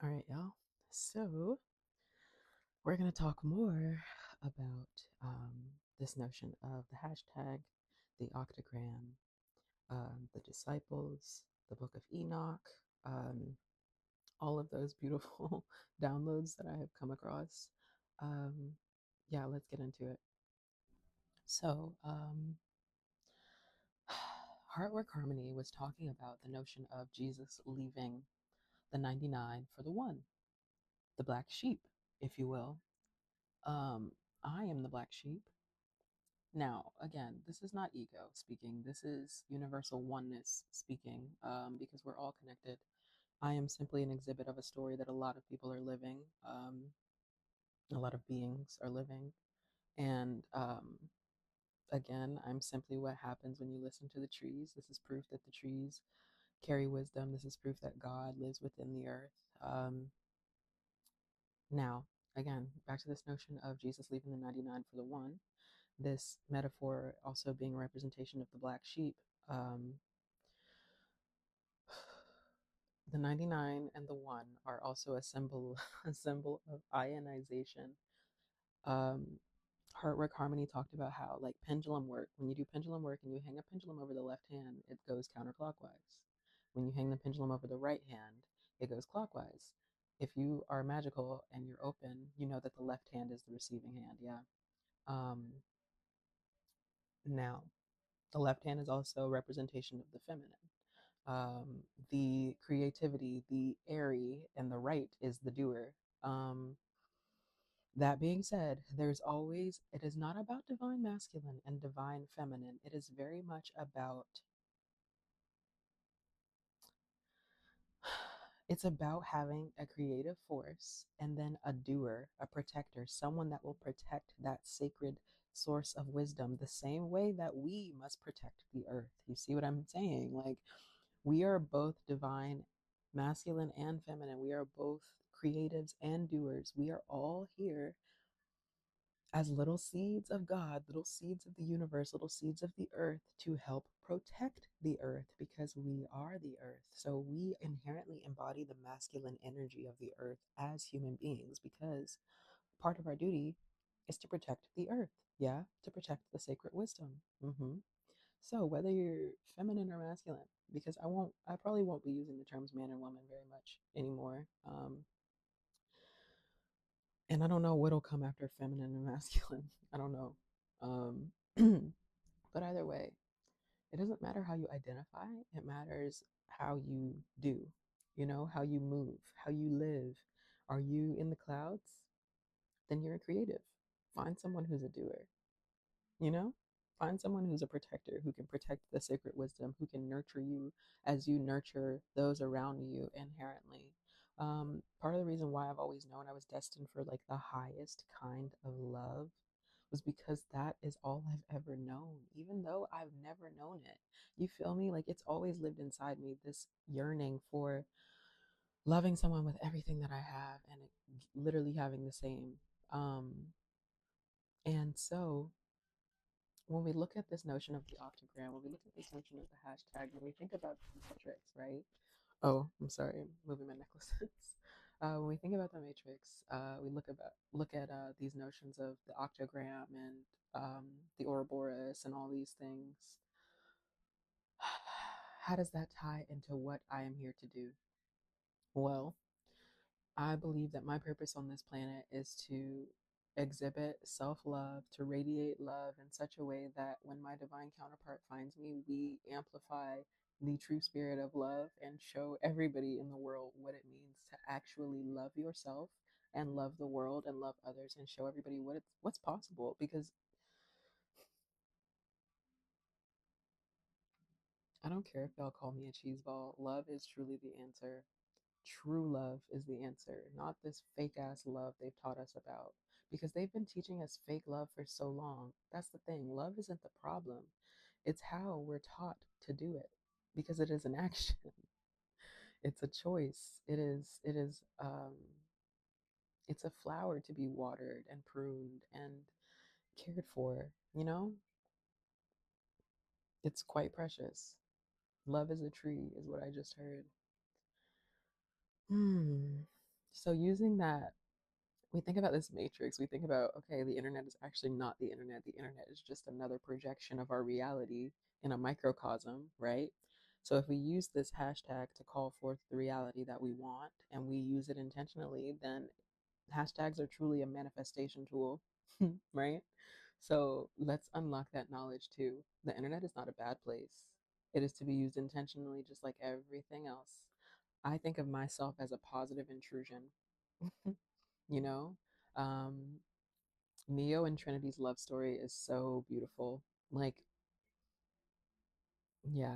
All right, y'all. So we're going to talk more about this notion of the hashtag, the octagram, the disciples, the book of Enoch, um, all of those beautiful downloads that I have come across. Um, yeah, let's get into it. So, Heartwork Harmony was talking about the notion of Jesus leaving the 99 for the one, the black sheep, if you will. Um, I am the black sheep. Now, again, this is not ego speaking. This is universal oneness speaking, because we're all connected. I am simply an exhibit of a story that a lot of people are living, a lot of beings are living. And again, I'm simply what happens when you listen to the trees. This is proof that the trees carry wisdom. This is proof that God lives within the earth. Um, Now, again, back to this notion of Jesus leaving the 99 for the one, this metaphor also being a representation of the black sheep. Um, the 99 and the one are also a symbol, a symbol of ionization. Um, Heartwork Harmony talked about how, like pendulum work, when you do pendulum work and you hang a pendulum over the left hand, it goes counterclockwise. When you hang the pendulum over the right hand, it goes clockwise. If you are magical and you're open, you know that the left hand is the receiving hand. Yeah. Um, Now, the left hand is also a representation of the feminine. The creativity, the airy, and the right is the doer. Um, that being said, it is not about divine masculine and divine feminine. It is very much about, it's about having a creative force and then a doer, a protector, someone that will protect that sacred source of wisdom the same way that we must protect the earth. You see what I'm saying? Like, we are both divine, masculine and feminine. We are both creatives and doers. We are all here as little seeds of God, little seeds of the universe, little seeds of the earth to help protect the earth because we are the earth. So we inherently embody the masculine energy of the earth as human beings because part of our duty is to protect the earth. Yeah, to protect the sacred wisdom. So whether you're feminine or masculine, because I probably won't be using the terms man and woman very much anymore. And I don't know what'll come after feminine and masculine. I don't know. But either way, it doesn't matter how you identify. It matters how you do, how you move, how you live. Are you in the clouds? Then you're a creative. Find someone who's a doer. you know Find someone who's a protector, who can protect the sacred wisdom, who can nurture you as you nurture those around you inherently. Part of the reason why I've always known I was destined for like the highest kind of love was because that is all I've ever known, even though I've never known it. You feel me? Like, it's always lived inside me, this yearning for loving someone with everything that I have and literally having the same. um and so when we look at this notion of the octagram, when we look at this notion of the hashtag, when we think about the matrix, right? Oh, I'm sorry, I'm moving my necklaces. When we think about the matrix, we look at these notions of the octagram and the Ouroboros and all these things. How does that tie into what I am here to do? Well, I believe that my purpose on this planet is to exhibit self love, to radiate love in such a way that when my divine counterpart finds me, we amplify the true spirit of love and show everybody in the world what it means to actually love yourself and love the world and love others and show everybody what's possible. Because I don't care if y'all call me a cheeseball, love is truly the answer. True love is the answer, not this fake ass love they've taught us about. Because they've been teaching us fake love for so long. That's the thing. Love isn't the problem, it's how we're taught to do it. Because it is an action, it's a choice. It's a flower to be watered and pruned and cared for. It's quite precious. Love is a tree, is what I just heard. Hmm. So using that, we think about this matrix. We think about, okay, the internet is actually not the internet. The internet is just another projection of our reality in a microcosm, right? So if we use this hashtag to call forth the reality that we want and we use it intentionally, then hashtags are truly a manifestation tool, right? So let's unlock that knowledge too. The internet is not a bad place. It is to be used intentionally, just like everything else. I think of myself as a positive intrusion, you know? Um, Neo and Trinity's love story is so beautiful. Like, yeah.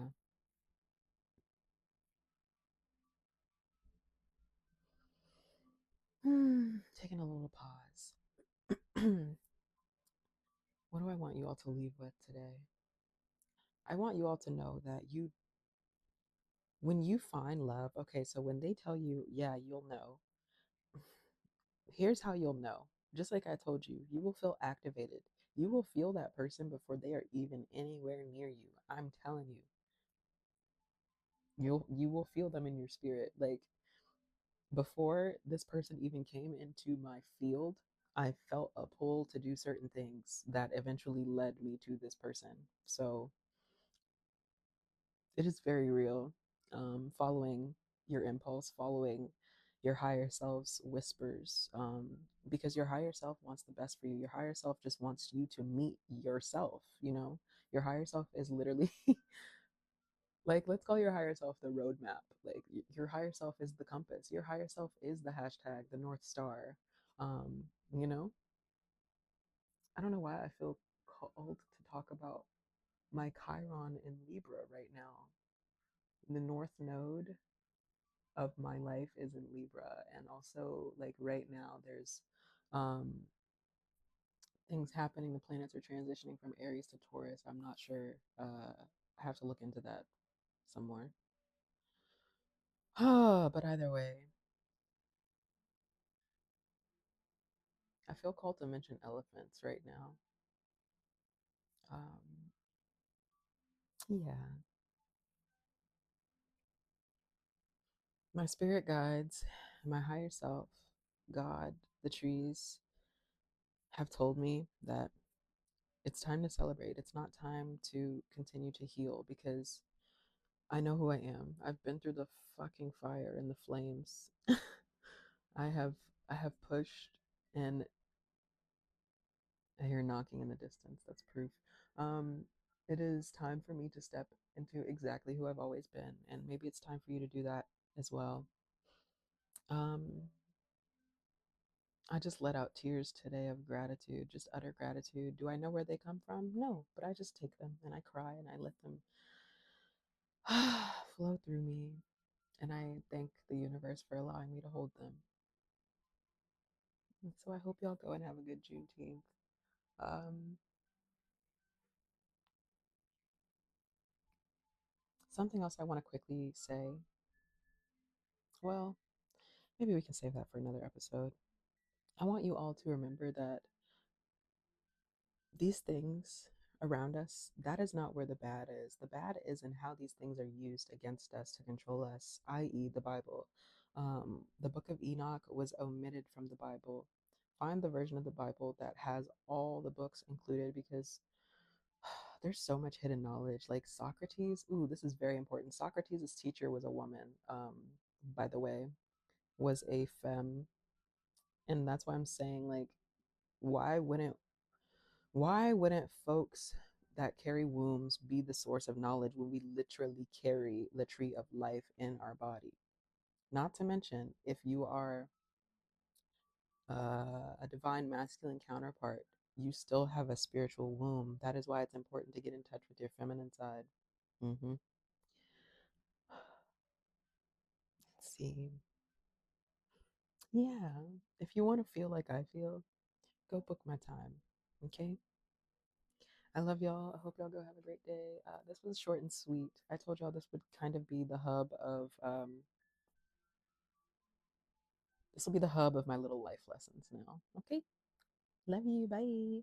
Taking a little pause. What do I want you all to leave with today? I want you all to know that when you find love, okay, so when they tell you, yeah, you'll know, here's how you'll know. Just like I told you, you will feel activated. You will feel that person before they are even anywhere near you. I'm telling you, you will feel them in your spirit. Like before this person even came into my field, I felt a pull to do certain things that eventually led me to this person. So it is very real. Following your impulse, following your higher self's whispers, because your higher self wants the best for you. Your higher self just wants you to meet yourself. Your higher self is literally like, let's call your higher self the roadmap. Like, your higher self is the compass. Your higher self is the hashtag, the North Star. Um, you know, I don't know why I feel called to talk about my Chiron in Libra right now. The North Node of my life is in Libra. And also, like, right now, there's um, things happening. The planets are transitioning from Aries to Taurus. I'm not sure. I have to look into that some more. But either way, I feel called to mention elephants right now. Um, yeah, my spirit guides, my higher self, God, the trees have told me that it's time to celebrate. It's not time to continue to heal because I know who I am. I've been through the fucking fire and the flames. I have I have pushed, and I hear knocking in the distance. That's proof. Um, it is time for me to step into exactly who I've always been, and maybe it's time for you to do that as well. Um, I just let out tears today of gratitude, just utter gratitude. Do I know where they come from? No, but I just take them and I cry and I let them flow through me. And I thank the universe for allowing me to hold them. And so I hope y'all go and have a good Juneteenth. Um, Something else I want to quickly say. Well, maybe we can save that for another episode. I want you all to remember that these things around us, that is not where the bad is. The bad is in how these things are used against us to control us, i.e., the Bible. The book of Enoch was omitted from the Bible. Find the version of the Bible that has all the books included because there's so much hidden knowledge. Like Socrates, ooh, this is very important. Socrates' teacher was a woman, by the way, was a femme. And that's why I'm saying, like, why wouldn't why wouldn't folks that carry wombs be the source of knowledge when we literally carry the tree of life in our body? Not to mention, if you are a divine masculine counterpart, you still have a spiritual womb. That is why it's important to get in touch with your feminine side. Mm-hmm. Let's see. Yeah. If you want to feel like I feel, go book my time. Okay. I love y'all. I hope y'all go have a great day. This was short and sweet. I told y'all this would kind of be the hub of this will be the hub of my little life lessons now. Okay. Love you. Bye.